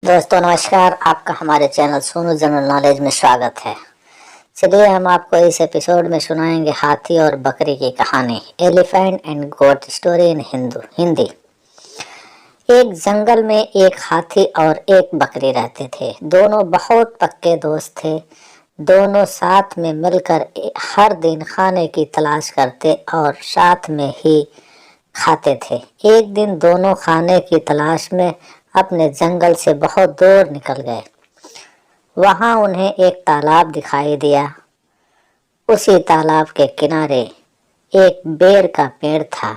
दोस्तों नमस्कार, आपका हमारे चैनल सोनू जनरल नॉलेज में स्वागत है। चलिए हम आपको इस एपिसोड में सुनाएंगे हाथी और बकरी की कहानी, elephant and goat story in Hindi. एक जंगल में एक हाथी और एक बकरी रहते थे। दोनों बहुत पक्के दोस्त थे। दोनों साथ में मिलकर हर दिन खाने की तलाश करते और साथ में ही खाते थे। एक दिन दोनों खाने की तलाश में अपने जंगल से बहुत दूर निकल गए। वहां उन्हें एक तालाब दिखाई दिया। उसी तालाब के किनारे एक बेर का पेड़ था।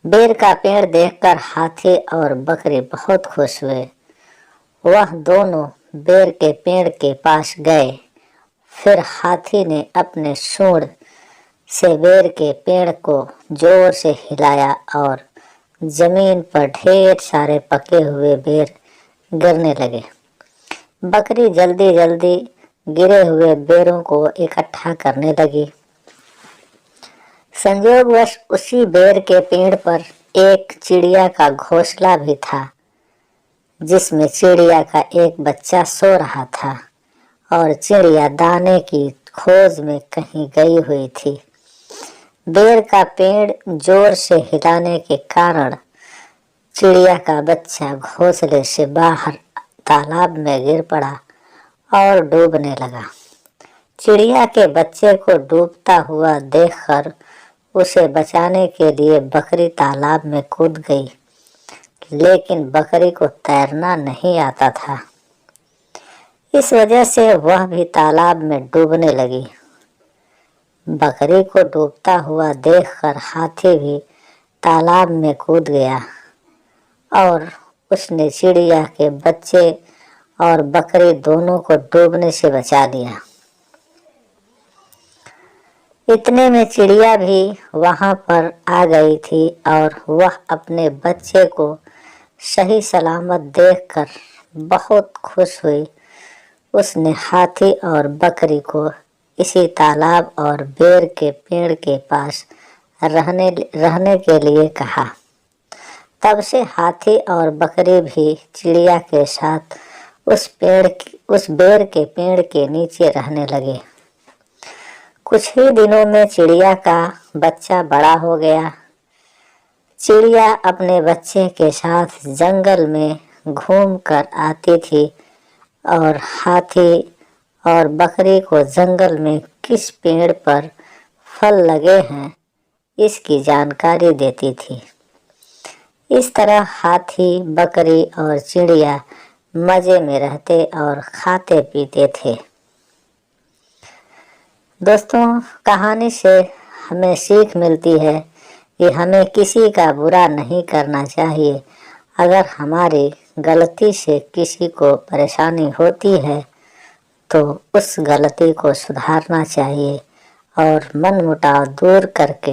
बेर का पेड़ देखकर हाथी और बकरी बहुत खुश हुए। वह दोनों बेर के पेड़ के पास गए। फिर हाथी ने अपने सूंड से बेर के पेड़ को जोर से हिलाया और जमीन पर ढेर सारे पके हुए बेर गिरने लगे। बकरी जल्दी जल्दी गिरे हुए बेरों को इकट्ठा करने लगी। संयोगवश उसी बेर के पेड़ पर एक चिड़िया का घोंसला भी था, जिसमें चिड़िया का एक बच्चा सो रहा था और चिड़िया दाने की खोज में कहीं गई हुई थी। बेर का पेड़ जोर से हिलाने के कारण चिड़िया का बच्चा घोंसले से बाहर तालाब में गिर पड़ा और डूबने लगा। चिड़िया के बच्चे को डूबता हुआ देखकर उसे बचाने के लिए बकरी तालाब में कूद गई, लेकिन बकरी को तैरना नहीं आता था। इस वजह से वह भी तालाब में डूबने लगी। बकरी को डूबता हुआ देखकर हाथी भी तालाब में कूद गया और उसने चिड़िया के बच्चे और बकरी दोनों को डूबने से बचा लिया। इतने में चिड़िया भी वहां पर आ गई थी और वह अपने बच्चे को सही सलामत देखकर बहुत खुश हुई। उसने हाथी और बकरी को इसी तालाब और बेर के पेड़ के पास रहने के लिए कहा। तब से हाथी और बकरी भी चिड़िया के साथ उस बेर के पेड़ के नीचे रहने लगे। कुछ ही दिनों में चिड़िया का बच्चा बड़ा हो गया। चिड़िया अपने बच्चे के साथ जंगल में घूम कर आती थी और हाथी और बकरी को जंगल में किस पेड़ पर फल लगे हैं इसकी जानकारी देती थी। इस तरह हाथी, बकरी और चिड़िया मजे में रहते और खाते पीते थे। दोस्तों, कहानी से हमें सीख मिलती है कि हमें किसी का बुरा नहीं करना चाहिए। अगर हमारी गलती से किसी को परेशानी होती है तो उस गलती को सुधारना चाहिए और मनमुटाव दूर करके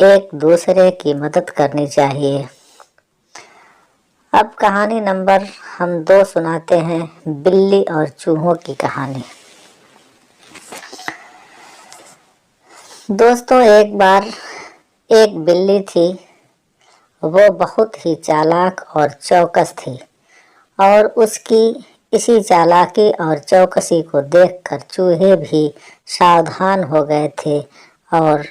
एक दूसरे की मदद करनी चाहिए। अब कहानी नंबर हम 2 सुनाते हैं, बिल्ली और चूहों की कहानी। दोस्तों, एक बार एक बिल्ली थी। वो बहुत ही चालाक और चौकस थी और उसकी इसी चालाकी और चौकसी को देखकर चूहे भी सावधान हो गए थे और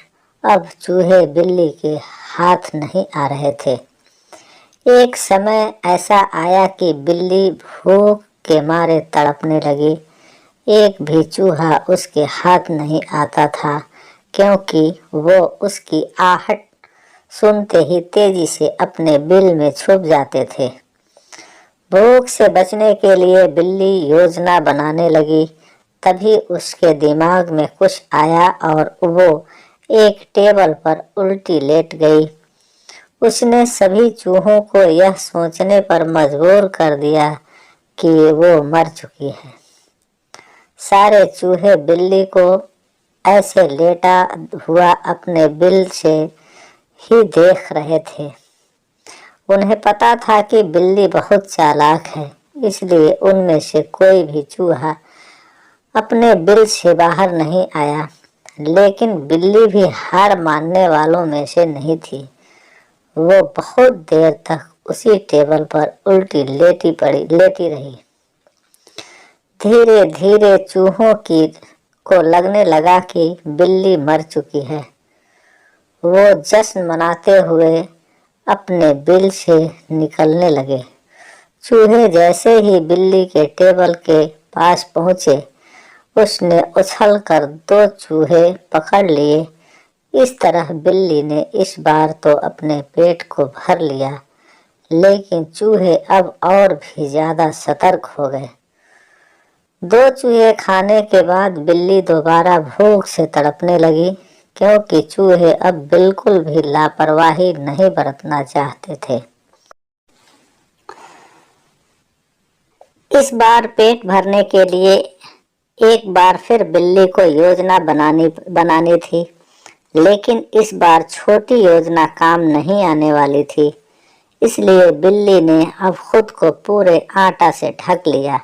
अब चूहे बिल्ली के हाथ नहीं आ रहे थे। एक समय ऐसा आया कि बिल्ली भूख के मारे तड़पने लगी। एक भी चूहा उसके हाथ नहीं आता था, क्योंकि वो उसकी आहट सुनते ही तेजी से अपने बिल में छुप जाते थे। भूख से बचने के लिए बिल्ली योजना बनाने लगी। तभी उसके दिमाग में कुछ आया और वो एक टेबल पर उल्टी लेट गई। उसने सभी चूहों को यह सोचने पर मजबूर कर दिया कि वो मर चुकी है। सारे चूहे बिल्ली को ऐसे लेटा हुआ अपने बिल से ही देख रहे थे। उन्हें पता था कि बिल्ली बहुत चालाक है, इसलिए उनमें से कोई भी चूहा अपने बिल से बाहर नहीं आया। लेकिन बिल्ली भी हार मानने वालों में से नहीं थी। वो बहुत देर तक उसी टेबल पर उल्टी लेटी रही। धीरे धीरे चूहों को लगने लगा कि बिल्ली मर चुकी है। वो जश्न मनाते हुए अपने बिल से निकलने लगे। चूहे जैसे ही बिल्ली के टेबल के पास पहुंचे, उसने उछलकर 2 चूहे पकड़ लिए। इस तरह बिल्ली ने इस बार तो अपने पेट को भर लिया, लेकिन चूहे अब और भी ज्यादा सतर्क हो गए। 2 चूहे खाने के बाद बिल्ली दोबारा भूख से तड़पने लगी, क्योंकि चूहे अब बिल्कुल भी लापरवाही नहीं बरतना चाहते थे। इस बार पेट भरने के लिए एक बार फिर बिल्ली को योजना बनानी थी, लेकिन इस बार छोटी योजना काम नहीं आने वाली थी। इसलिए बिल्ली ने अब खुद को पूरे आटा से ढक लिया।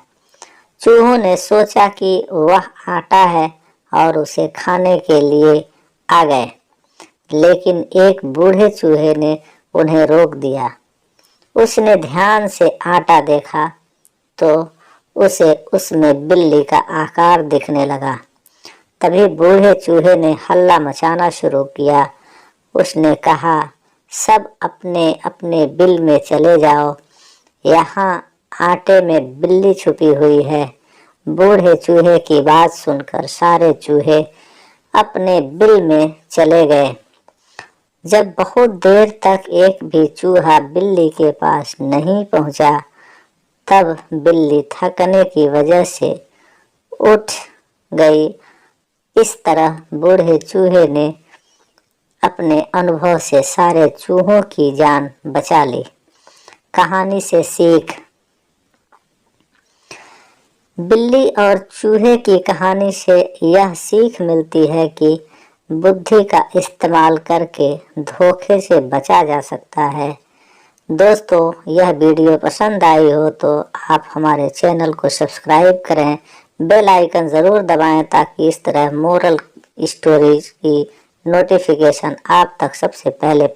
चूहों ने सोचा कि वह आटा है और उसे खाने के लिए आ गए, लेकिन एक बूढ़े चूहे ने उन्हें रोक दिया। उसने ध्यान से आटा देखा तो उसे उसमें बिल्ली का आकार दिखने लगा। तभी बूढ़े चूहे ने हल्ला मचाना शुरू किया। उसने कहा, सब अपने अपने बिल में चले जाओ, यहाँ आटे में बिल्ली छुपी हुई है। बूढ़े चूहे की बात सुनकर सारे चूहे अपने बिल में चले गए। जब बहुत देर तक एक भी चूहा बिल्ली के पास नहीं पहुंचा, तब बिल्ली थकने की वजह से उठ गई। इस तरह बूढ़े चूहे ने अपने अनुभव से सारे चूहों की जान बचा ली। कहानी से सीख। बिल्ली और चूहे की कहानी से यह सीख मिलती है कि बुद्धि का इस्तेमाल करके धोखे से बचा जा सकता है। दोस्तों, यह वीडियो पसंद आई हो तो आप हमारे चैनल को सब्सक्राइब करें, बेल आइकन ज़रूर दबाएं ताकि इस तरह मोरल स्टोरीज की नोटिफिकेशन आप तक सबसे पहले पहुंचे।